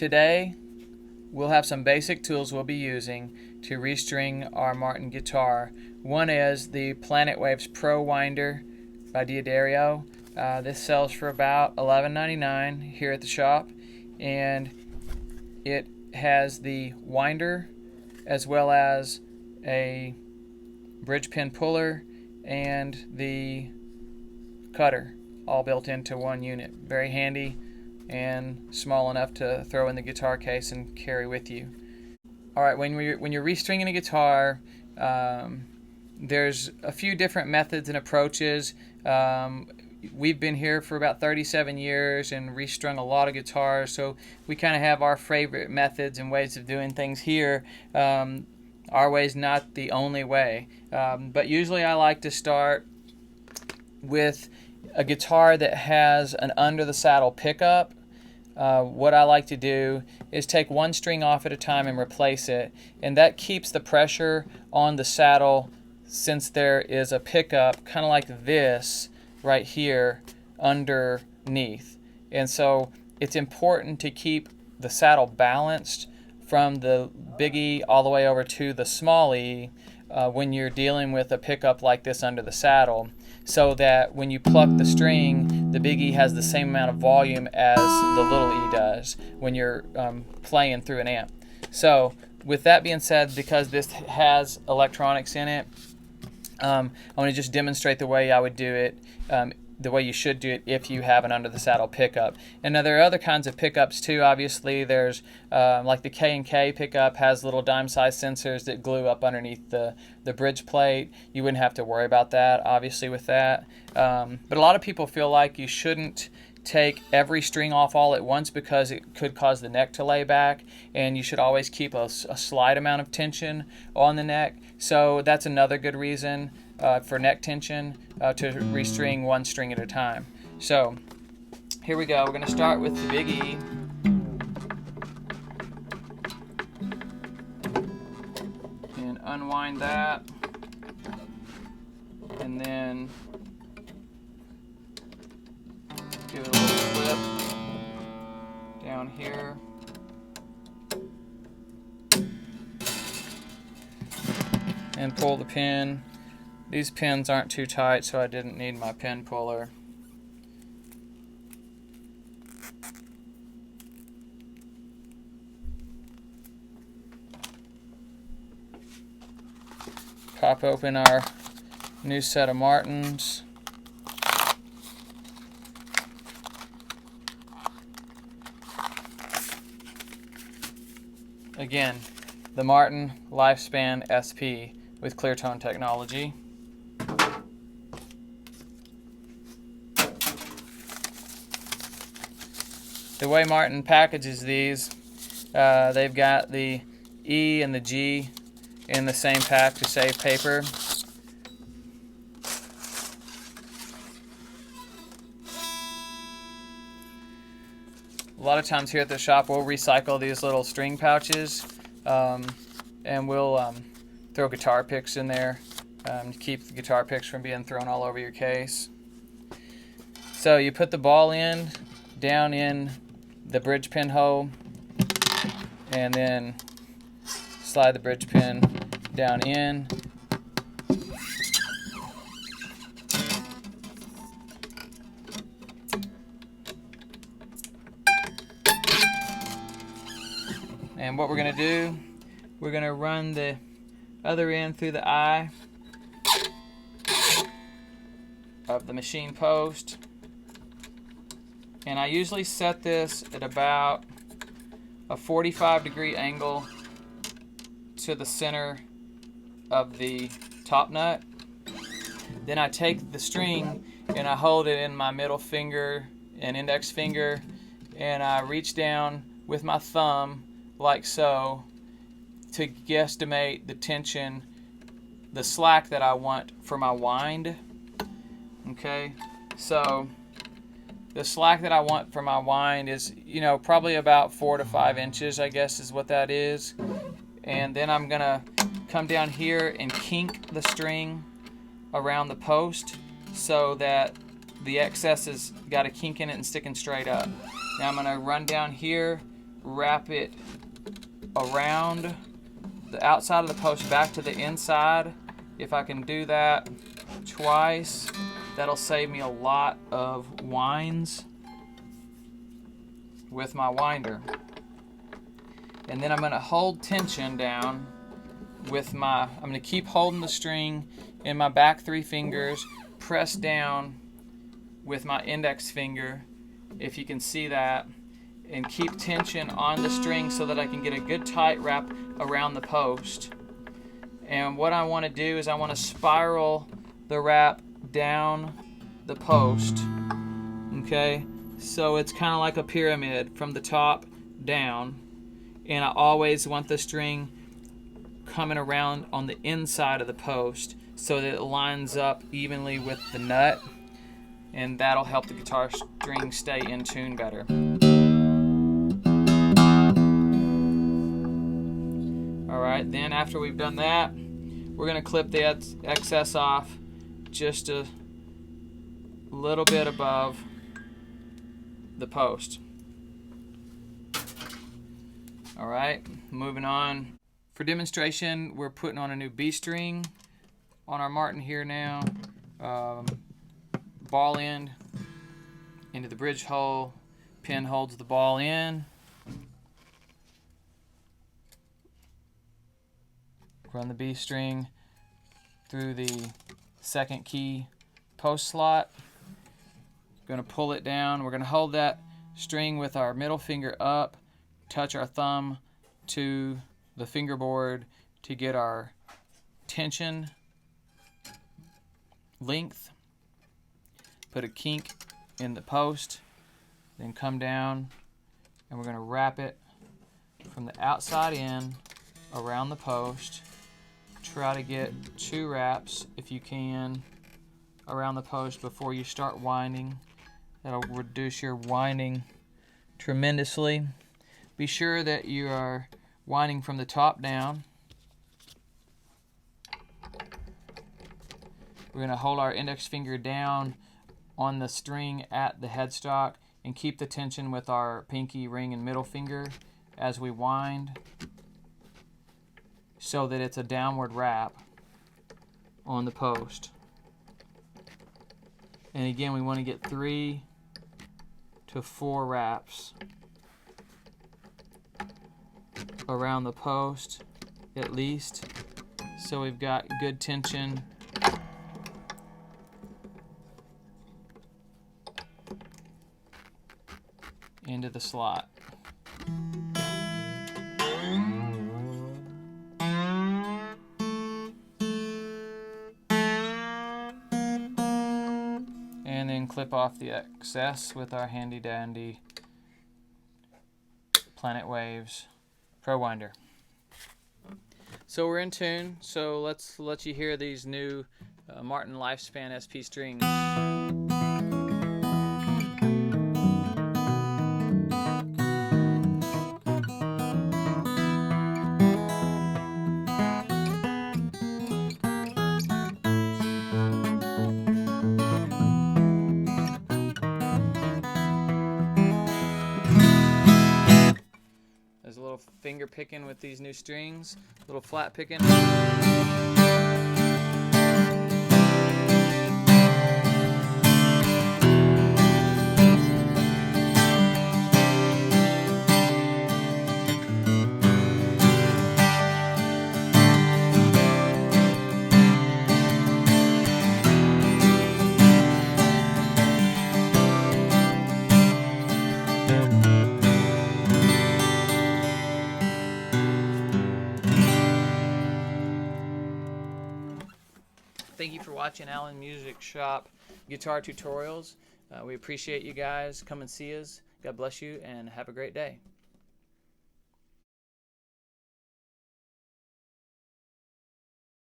Today we'll have some basic tools we'll be using to restring our Martin guitar. One is the Planet Waves Pro Winder by D'Addario. This sells for about $11.99 here at the shop, and it has the winder as well as a bridge pin puller and the cutter all built into one unit. Very handy and small enough to throw in the guitar case and carry with you. Alright, when you're restringing a guitar, there's a few different methods and approaches. We've been here for about 37 years and restrung a lot of guitars, so we kind of have our favorite methods and ways of doing things here. Our way is not the only way, but usually I like to start with a guitar that has an under the saddle pickup. What I like to do is take one string off at a time and replace it, and that keeps the pressure on the saddle since there is a pickup kind of like this right here underneath. And so it's important to keep the saddle balanced from the big E all the way over to the small E when you're dealing with a pickup like this under the saddle, so that when you pluck the string, the big E has the same amount of volume as the little E does when you're playing through an amp. So with that being said, because this has electronics in it, I'm going to just demonstrate the way I would do it, the way you should do it if you have an under the saddle pickup. And now there are other kinds of pickups too. Obviously there's like the K&K pickup has little dime size sensors that glue up underneath the bridge plate. You wouldn't have to worry about that obviously with that. But a lot of people feel like you shouldn't take every string off all at once because it could cause the neck to lay back, and you should always keep a slight amount of tension on the neck. So that's another good reason for neck tension to restring one string at a time. So here we go. We're going to start with the big E. And unwind that. And then give it a little flip down here. And pull the pin. These pins aren't too tight, so I didn't need my pin puller. Pop open our new set of Martins. Again, the Martin LifeSpan SP with clear tone technology. The way Martin packages these, they've got the E and the G in the same pack to save paper. A lot of times here at the shop we'll recycle these little string pouches, and we'll throw guitar picks in there to keep the guitar picks from being thrown all over your case. So you put the ball in, down in the bridge pin hole, and then slide the bridge pin down in. And what we're going to do, we're going to run the other end through the eye of the machine post. And I usually set this at about a 45-degree angle to the center of the top nut. Then I take the string and I hold it in my middle finger and index finger, and I reach down with my thumb like so to guesstimate the tension, the slack that I want for my wind. Okay, so the slack that I want for my wind is, probably about 4 to 5 inches, I guess is what that is. And then I'm gonna come down here and kink the string around the post so that the excess has got a kink in it and sticking straight up. Now I'm gonna run down here wrap it around the outside of the post back to the inside. If I can do that twice, that'll save me a lot of winds with my winder. And then I'm going to hold tension down with I'm going to keep holding the string in my back 3 fingers, press down with my index finger, if you can see that, and keep tension on the string so that I can get a good tight wrap around the post. And what I want to do is I want to spiral the wrap down the post. Okay, so it's kind of like a pyramid from the top down, and I always want the string coming around on the inside of the post so that it lines up evenly with the nut, and that'll help the guitar string stay in tune better. Alright, then after we've done that, we're going to clip the excess off just a little bit above the post. Alright, moving on. For demonstration, we're putting on a new B string on our Martin here now. Ball end into the bridge hole, pin holds the ball in. Run the B string through the 2nd key post slot. Going to pull it down. We're going to hold that string with our middle finger up, touch our thumb to the fingerboard to get our tension length. Put a kink in the post, then come down, and we're going to wrap it from the outside in around the post. Try to get 2 wraps if you can around the post before you start winding. That'll reduce your winding tremendously. Be sure that you are winding from the top down. We're going to hold our index finger down on the string at the headstock and keep the tension with our pinky, ring, and middle finger as we wind, so that it's a downward wrap on the post. And again, we want to get 3 to 4 wraps around the post at least, so we've got good tension into the slot. And then clip off the excess with our handy dandy Planet Waves Pro Winder. So we're in tune, so let's let you hear these new Martin LifeSpan SP strings. There's a little finger picking with these new strings, a little flat picking. Thank you for watching Allen Music Shop guitar tutorials. We appreciate you guys. Come and see us. God bless you and have a great day.